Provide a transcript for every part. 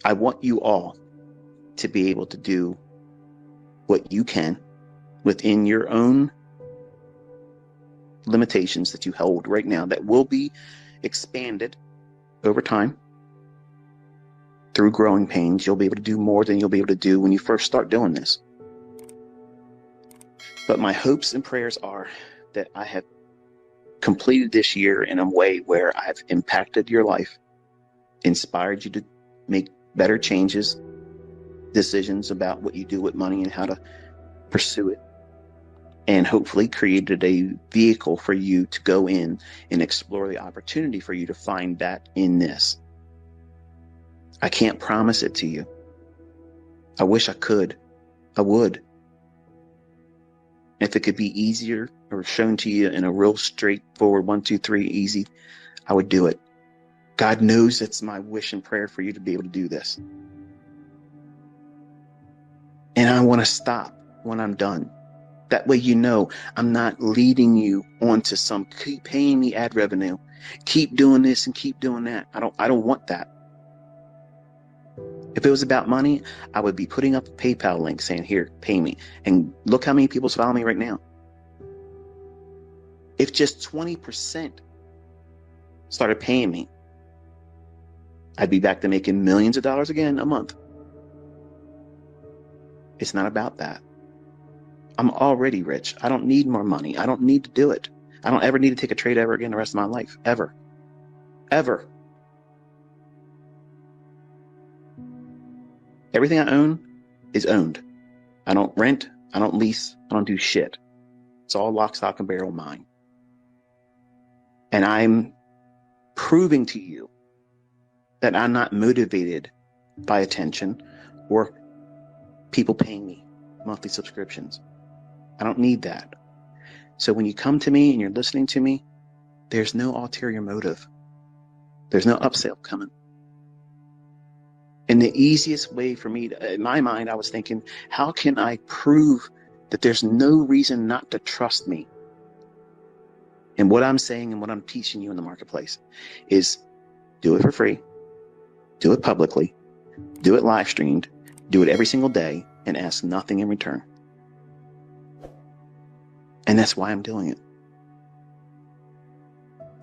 I want you all to be able to do what you can within your own limitations that you hold right now that will be expanded over time through growing pains. You'll be able to do more than you'll be able to do when you first start doing this. But my hopes and prayers are that I have completed this year in a way where I've impacted your life, inspired you to make better changes, decisions about what you do with money and how to pursue it, and hopefully created a vehicle for you to go in and explore the opportunity for you to find that in this. I can't promise it to you. I wish I could. I would. If it could be easier or shown to you in a real straightforward 1, 2, 3 easy, I would do it. God knows it's my wish and prayer for you to be able to do this. And I want to stop when I'm done. That way, you know, I'm not leading you onto some keep paying me ad revenue, keep doing this and keep doing that. I don't want that. If it was about money, I would be putting up a PayPal link saying, here, pay me. And look how many people's following me right now. If just 20% started paying me, I'd be back to making millions of dollars again a month. It's not about that. I'm already rich. I don't need more money. I don't need to do it. I don't ever need to take a trade ever again the rest of my life. Ever. Ever. Everything I own is owned. I don't rent. I don't lease. I don't do shit. It's all lock, stock, and barrel mine. And I'm proving to you that I'm not motivated by attention or people paying me monthly subscriptions. I don't need that. So when you come to me and you're listening to me, there's no ulterior motive. There's no upsell coming. And the easiest way for me, in my mind, I was thinking, how can I prove that there's no reason not to trust me? And what I'm saying and what I'm teaching you in the marketplace is do it for free, do it publicly, do it live streamed, do it every single day, and ask nothing in return. And that's why I'm doing it.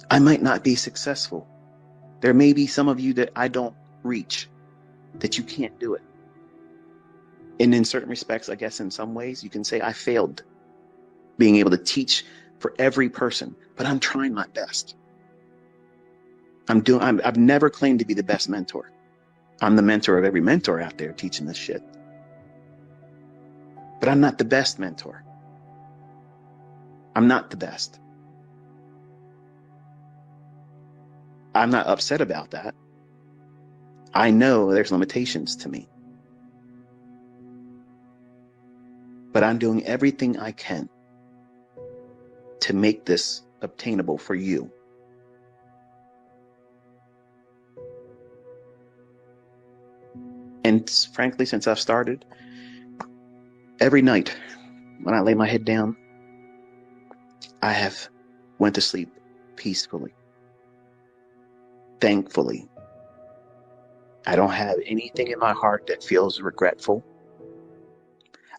I might not be successful. There may be some of you that I don't reach, that you can't do it. And in certain respects, I guess in some ways, you can say I failed being able to teach for every person, but I'm trying my best. I've never claimed to be the best mentor. I'm the mentor of every mentor out there teaching this shit. But I'm not the best mentor. I'm not the best. I'm not upset about that. I know there's limitations to me. But I'm doing everything I can to make this obtainable for you. And frankly, since I've started, every night when I lay my head down, I have went to sleep peacefully. Thankfully. I don't have anything in my heart that feels regretful.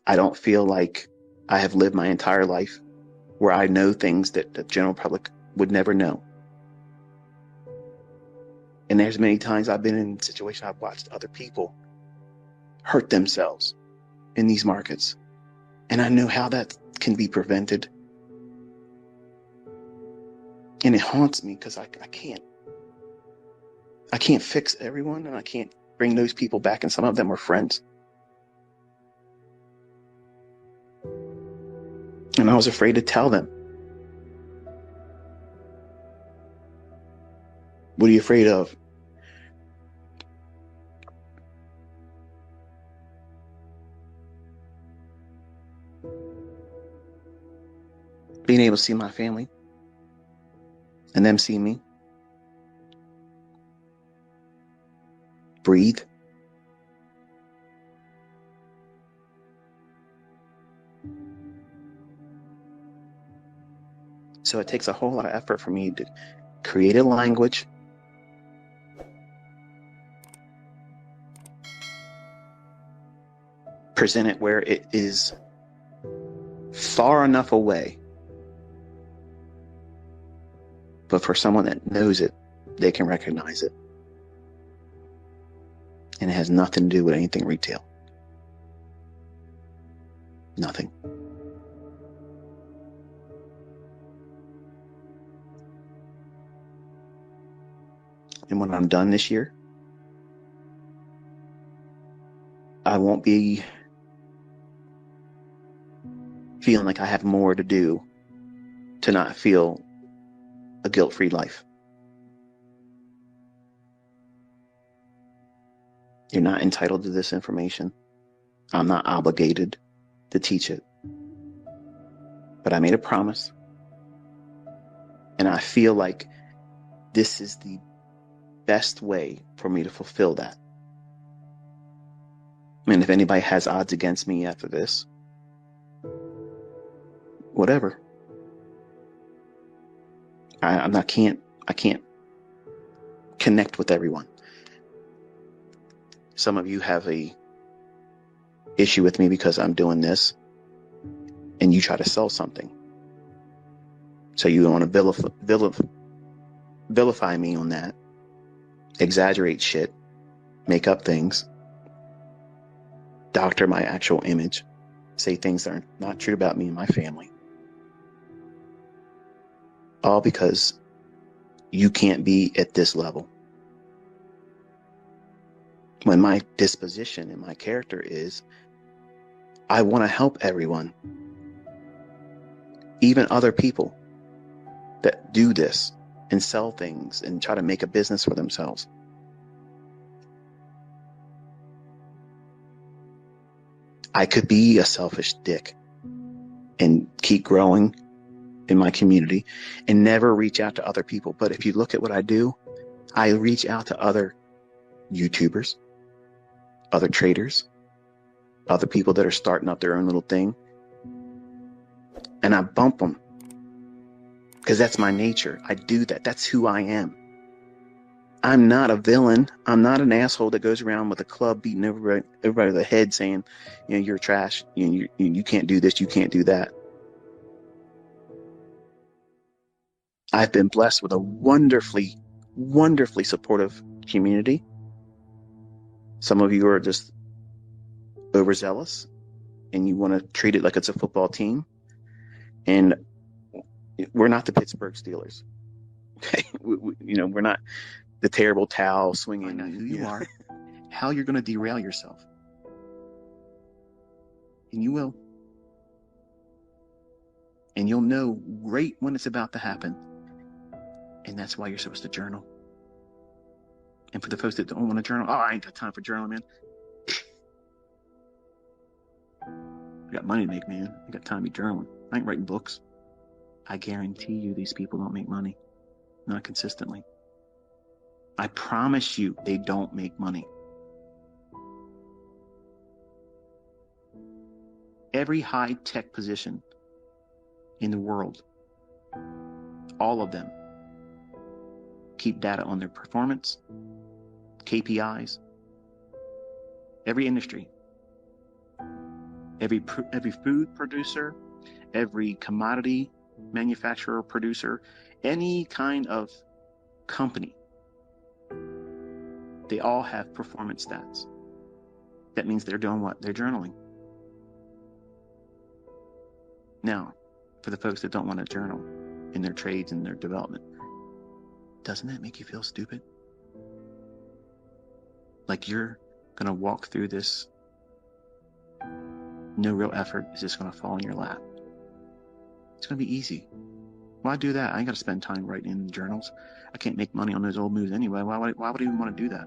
I don't feel like I have lived my entire life where I know things that the general public would never know. And there's many times I've been in situations I've watched other people hurt themselves in these markets. And I know how that can be prevented. And it haunts me because I can't fix everyone, and I can't bring those people back, and some of them were friends. And I was afraid to tell them. What are you afraid of? Being able to see my family and them see me. Breathe. So it takes a whole lot of effort for me to create a language present it where it is far enough away, but for someone that knows it, they can recognize it. And it has nothing to do with anything retail. Nothing. And when I'm done this year, I won't be feeling like I have more to do to not feel a guilt-free life. You're not entitled to this information. I'm not obligated to teach it. But I made a promise. And I feel like this is the best way for me to fulfill that. And if anybody has odds against me after this, whatever. I can't connect with everyone. Some of you have a issue with me because I'm doing this, and you try to sell something. So you want to vilify me on that, exaggerate shit, make up things, doctor my actual image, say things that are not true about me and my family. All because you can't be at this level. When my disposition and my character is, I want to help everyone, even other people that do this and sell things and try to make a business for themselves. I could be a selfish dick and keep growing in my community and never reach out to other people. But if you look at what I do, I reach out to other YouTubers, other traders, other people that are starting up their own little thing. And I bump them because that's my nature. I do that. That's who I am. I'm not a villain. I'm not an asshole that goes around with a club beating everybody over the head saying, you're trash. You can't do this. You can't do that. I've been blessed with a wonderfully, wonderfully supportive community. Some of you are just overzealous and you want to treat it like it's a football team. And we're not the Pittsburgh Steelers. Okay? We're not the terrible towel swinging. I know who you are, how you're going to derail yourself. And you will. And you'll know right when it's about to happen. And that's why you're supposed to journal. And for the folks that don't want to journal, I ain't got time for journaling, man. I got money to make, man. I got time to be journaling. I ain't writing books. I guarantee you these people don't make money. Not consistently. I promise you they don't make money. Every high-tech position in the world, all of them, keep data on their performance, KPIs. Every industry, every food producer, every commodity manufacturer, producer, any kind of company, they all have performance stats. That means they're doing what? They're journaling. Now, for the folks that don't want to journal in their trades and their development, doesn't that make you feel stupid? Like you're going to walk through this, no real effort, is just going to fall in your lap. It's going to be easy. Why do that? I ain't got to spend time writing in journals. I can't make money on those old moves anyway. Why would I even want to do that?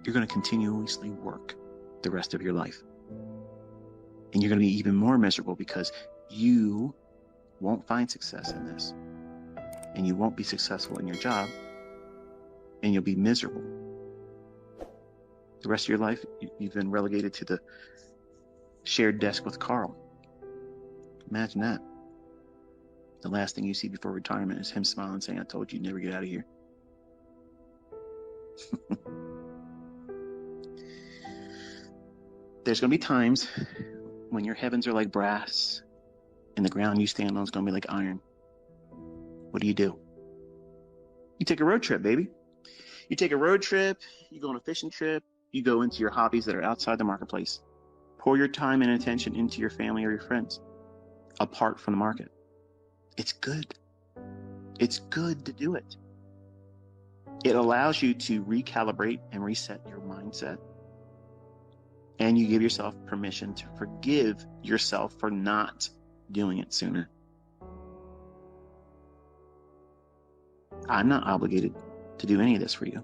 You're going to continuously work the rest of your life. And you're going to be even more miserable because you won't find success in this. And you won't be successful in your job. And you'll be miserable. The rest of your life, you've been relegated to the shared desk with Carl. Imagine that. The last thing you see before retirement is him smiling saying, I told you you'd never get out of here. there's going to be times when your heavens are like brass and the ground you stand on is going to be like iron. What do? You take a road trip, baby. You take a road trip, you go on a fishing trip, you go into your hobbies that are outside the marketplace. Pour your time and attention into your family or your friends, apart from the market. It's good. It's good to do it. It allows you to recalibrate and reset your mindset. And you give yourself permission to forgive yourself for not doing it sooner. I'm not obligated to do any of this for you.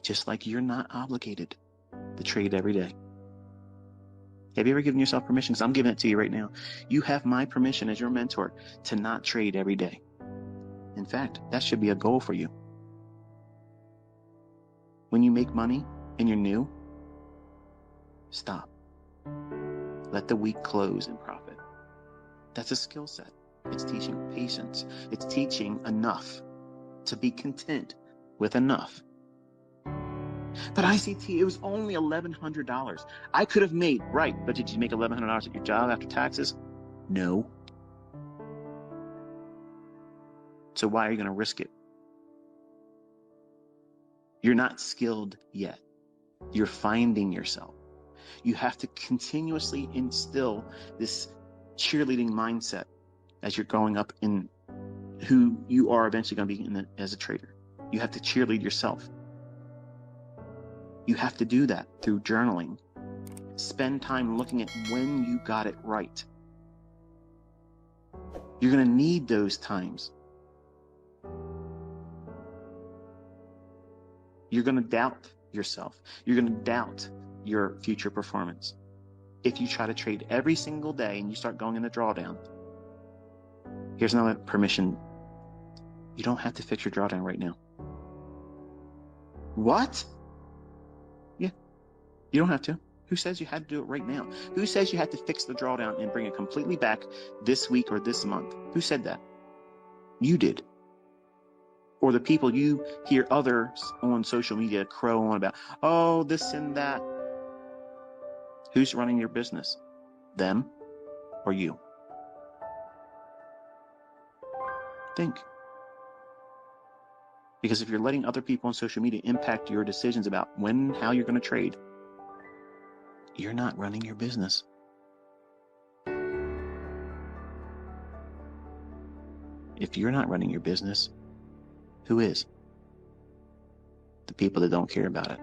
Just like you're not obligated to trade every day. Have you ever given yourself permission? Because I'm giving it to you right now. You have my permission as your mentor to not trade every day. In fact, that should be a goal for you. When you make money and you're new, stop. Let the week close and profit. That's a skill set. It's teaching patience. It's teaching enough to be content with enough. But ICT, it was only $1,100. I could have made, right, but did you make $1,100 at your job after taxes? No. So why are you going to risk it? You're not skilled yet. You're finding yourself. You have to continuously instill this cheerleading mindset as you're growing up in who you are eventually going to be as a trader. You have to cheerlead yourself. You have to do that through journaling. Spend time looking at when you got it right. You're going to need those times. You're going to doubt yourself. You're going to doubt your future performance. If you try to trade every single day and you start going into drawdown, here's another permission. You don't have to fix your drawdown right now. What? Yeah, you don't have to. Who says you had to do it right now? Who says you had to fix the drawdown and bring it completely back this week or this month? Who said that? You did. Or the people you hear others on social media crow on about, oh, this and that. Who's running your business? Them or you? Think. Because if you're letting other people on social media impact your decisions about when and how you're going to trade, you're not running your business. If you're not running your business, who is? The people that don't care about it.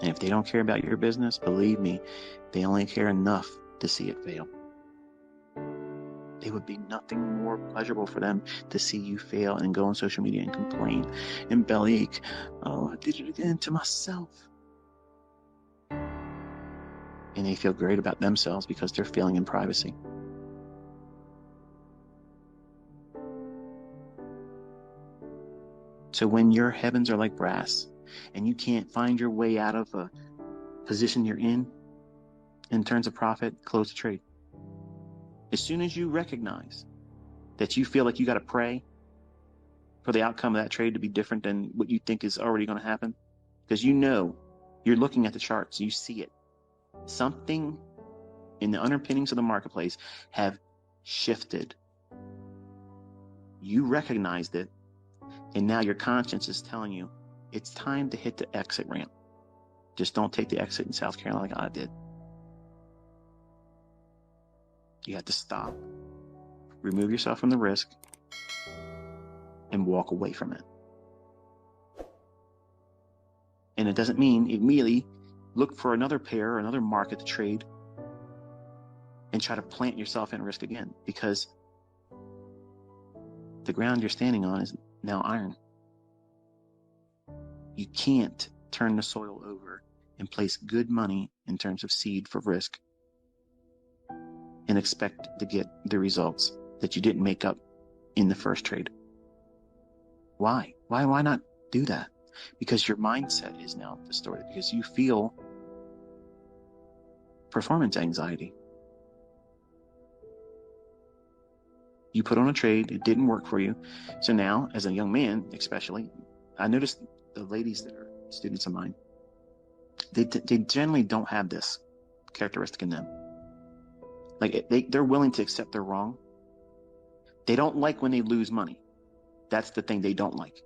And if they don't care about your business, believe me, they only care enough to see it fail. It would be nothing more pleasurable for them to see you fail and go on social media and complain and bellyache. Oh, I did it again to myself. And they feel great about themselves because they're failing in privacy. So when your heavens are like brass and you can't find your way out of a position you're in terms of profit, close the trade. As soon as you recognize that you feel like you got to pray for the outcome of that trade to be different than what you think is already going to happen, because you know, you're looking at the charts, you see it. Something in the underpinnings of the marketplace have shifted. You recognized it, and now your conscience is telling you it's time to hit the exit ramp. Just don't take the exit in South Carolina like I did. You have to stop, remove yourself from the risk, and walk away from it. And it doesn't mean immediately look for another pair or another market to trade and try to plant yourself in risk again, because the ground you're standing on is now iron. You can't turn the soil over and place good money in terms of seed for risk and expect to get the results that you didn't make up in the first trade. Why? Why not do that? Because your mindset is now distorted, because you feel performance anxiety. You put on a trade, it didn't work for you. So now, as a young man especially, I noticed the ladies that are students of mine, they generally don't have this characteristic in them. Like they're willing to accept they're wrong. They don't like when they lose money. That's the thing they don't like.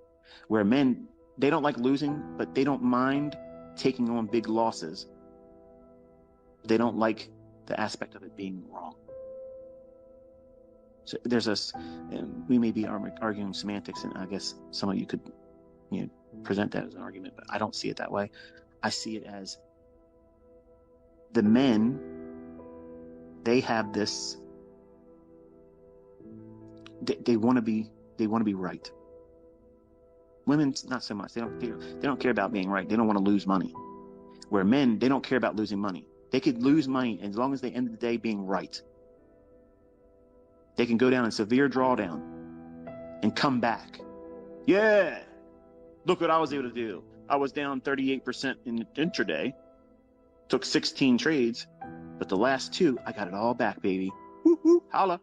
Where men, they don't like losing, but they don't mind taking on big losses. They don't like the aspect of it being wrong. So there's we may be arguing semantics, and I guess some of you could, present that as an argument, but I don't see it that way. I see it as the men, they have this, they want to be right. Women, not so much. They don't care about being right. They don't want to lose money. Where men, they don't care about losing money. They could lose money as long as they end the day being right. They can go down in severe drawdown and come back. Yeah, look what I was able to do. I was down 38% in intraday. Took 16 trades, but the last two, I got it all back, baby. Woo-hoo, holla.